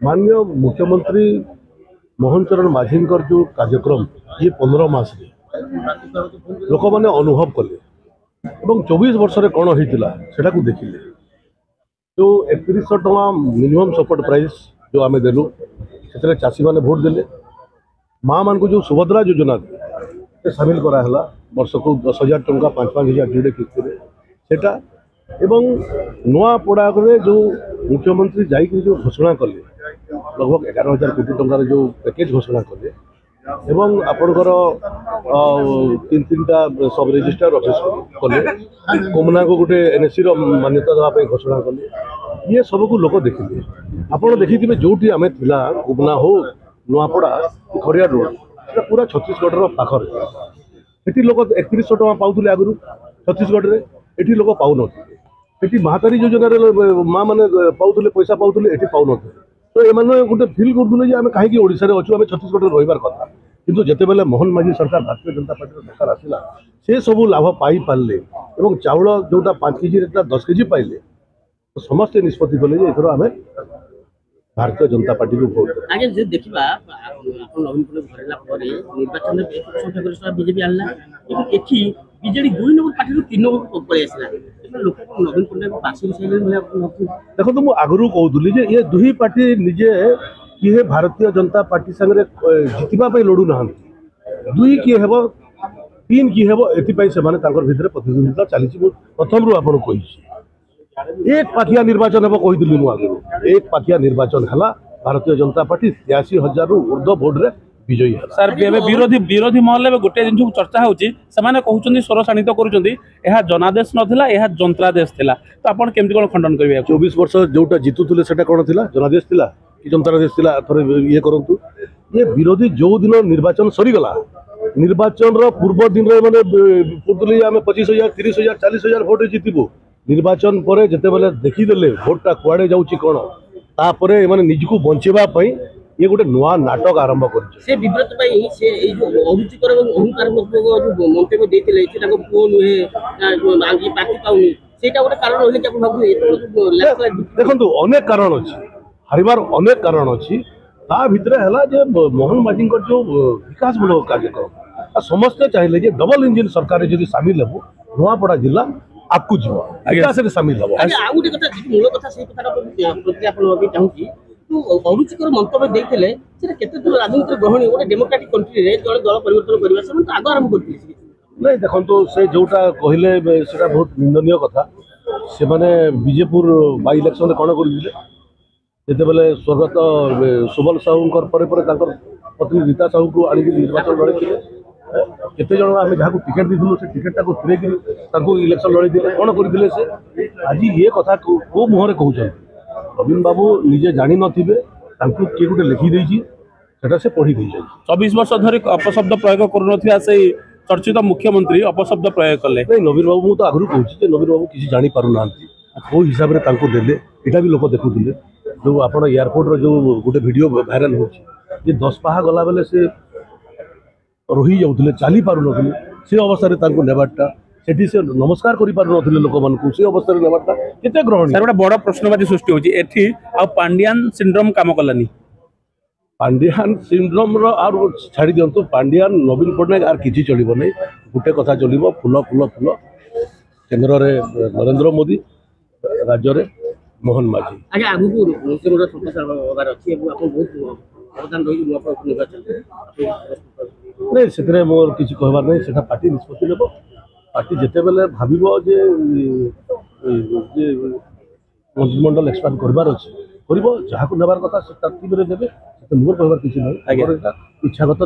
माननीय मुख्यमंत्री मोहन चरण माझी जो कार्यक्रम ये 15 मास लोक मैंने अनुभव कले 24 वर्ष कौन होता देखिले जो 3100 टका मिनिमम सपोर्ट प्राइस जो आम देलु से चाषी मैंने भोट देले माँ मान को जो सुभद्रा योजना सामिल कराला वर्ष को 10,000 टका 5,000 जोड़े किस्ती सेटा एवं नुआपड़ा जो मुख्यमंत्री जाकि जो घोषणा कले लगभग 11,000 कोटी टंकार जो पैकेज घोषणा कले एवं आपणकर तीन टा सब रजिस्ट्रार ऑफिस कले कोमना को गोटे एनएससी मान्यता देवाई घोषणा कले ये सब को लोक देखिए आपड़ देखिए जो आम थिला कोमना हो नुआपड़ा खड़िया रोड पूरा छत्तीसगढ़ पाखर से लोक 3100 टका पाते आगु छत्तीसगढ़ में ये लोक पाऊन महातारी योजन माँ मैंने पाते पैसा पाते ये पाऊन तो ये गोटे फिल करुले आम कहीं ओडिशा अच्छु आम छत्तीसगढ़ रही कथा किंतु जिते बेले मोहन माझी सरकार भारतीय जनता पार्टी सरकार आसला से सब लाभ पाई पारे और चाउल जोटा 5 केजी रेट 10 केजी पाइले तो समस्ते निष्पत्ति कले एथर आम भारतीय जनता पार्टी को भोट आगे जे देखिबा आपण नवीन पटनायक भरला निर्वाचन बीजेपी आनला एठी बीजेडी 2 नंबर पार्टी रु 3 नंबर पळे आसला लोक नवीन पटनायक पासी साइलेंट भले देखो तो मु आगरु कहउतली जे ये दुही पार्टी निजे किए भारतीय जनता पार्टी संगे जितवा लड़ू ना दुई किए हेब 3 किए हेब एथि से माने तांकर भितर प्रतिद्वंदिता चली प्रथम रू आपन कही एक पाखिया निर्वाचन हम कही आगे एक पाखिया निर्वाचन है भारतीय जनता पार्टी 83,000 रु ऊर्ध्व भोट रे विजयी है सर विरोधी महल में गोटे जिन चर्चा होची सेमाने कहउचंदी स्वर शाणित करूचंदी एहा जनादेश नथिला एहा जंत्रादेश थिला तो आपण केमति कोन खंडन करिवे 24 वर्ष जोटा जीतुले सेटा कोन थिला जनादेश थिला कि जंत्रादेश थिला थरे ये करंतु ये विरोधी जो दिन निर्वाचन सरीगला निर्वाचन रो पूर्व दिन रे माने पुतली आमे 25,000 30,000 40,000 वोट जीतबो निर्वाचन पर जिते बेले देखीदेले भोटा कुआड़े जाऊँगी कौन तापर एमाने निजको बंचेबा पई ये गोटे नुआ नाटक आरंभ कर से विब्रत पई से ए जो अरुचिकर एवं अहंकारमक जो मंतव्य देथिले से ताको पुओ नुहे आंगी पार्टी पाउनी सेटा गोटे कारण होले कि आपण भाबु एतो देखंतु अनेक कारण अछि हरिबार अनेक कारण अछि ता भितरे हला जे मोहन माझी जो विकास मूलक कार्यक्रम समस्ते चाहिए जे डबल इंजिन सरकार जदि शामिल हेबो नुआपड़ा जिला आपको जीव विकास शामिल हम आ गोटे कथा मूल कथा से कथा प्रति आपण अभी चाहूची तो अरुचिकर मंतव्य देथिले सेटा केते दूर राजनीति ग्रहण गोटे डेमोक्रेटिक कंट्री रे जड़े दल परिवर्तन करबा से तो आगो आरंभ करथि नहीं देखो से जोटा कहले सेटा बहुत निंदनीय कथा से माने बीजेपुर बाई इलेक्शन कौन करते जिते बेले स्वर्गत सुबल साहू पत्नी रीता साहू को आनी निर्वाचन लड़े केते जन आम जहाँ टिकेट देलु से टिकेटा को फिर इलेक्शन लड़े कौन करते से आज ये कथा को मुहर कहते नवीन बाबू निजे जानी नथिबे तांको किए गोटे लिखिदेछि सेटा से पढ़ी दे 24 वर्ष धरि अपशब्द प्रयोग करूनथिया से चर्चित मुख्यमंत्री अपशब्द प्रयोग कले नहीं नवीन बाबू मु तो आगु कहूँ नवीन बाबू किसी जानी पारु ना को हिसाब से तांको देले एटा भी लोक देखुले जो आपण एयरपोर्ट जो गोटे वीडियो वायरल होछि 10 पाहा गला बेले से रही जाऊे चली पार नी से अवस्था नेबाटा से नमस्कार कर लोक मान से अवस्था नेबाटा केते ग्रहण सर गोटे बड़ प्रश्नवाची सृष्टि होची एठी आ पांडियान सिंड्रोम काम Kalani Pandian syndrome row are छाड़ी दियंतु पांडियान नवीन पटनायक आर किछि चलिबो नै गुटे कथा चलिबो फुल फुल फुल केंद्र रे नरेंद्र मोदी राज्य रे मोहन माझी आगे आगु मुख्यमंत्री संप्रसारण होबार अछि आपन बहुत अवदान रही नुआपड़ा निर्वाचन नहीं से मोर किसी कहबार नहीं से पार्टी निष्पत्ति नेब पार्टी जिते बेले भाव जे मंत्रिमंडल एक्सपांड करबार अच्छे कर जहाँ को नेबार कथा से देवे मोर कहबार किसी ना इच्छागत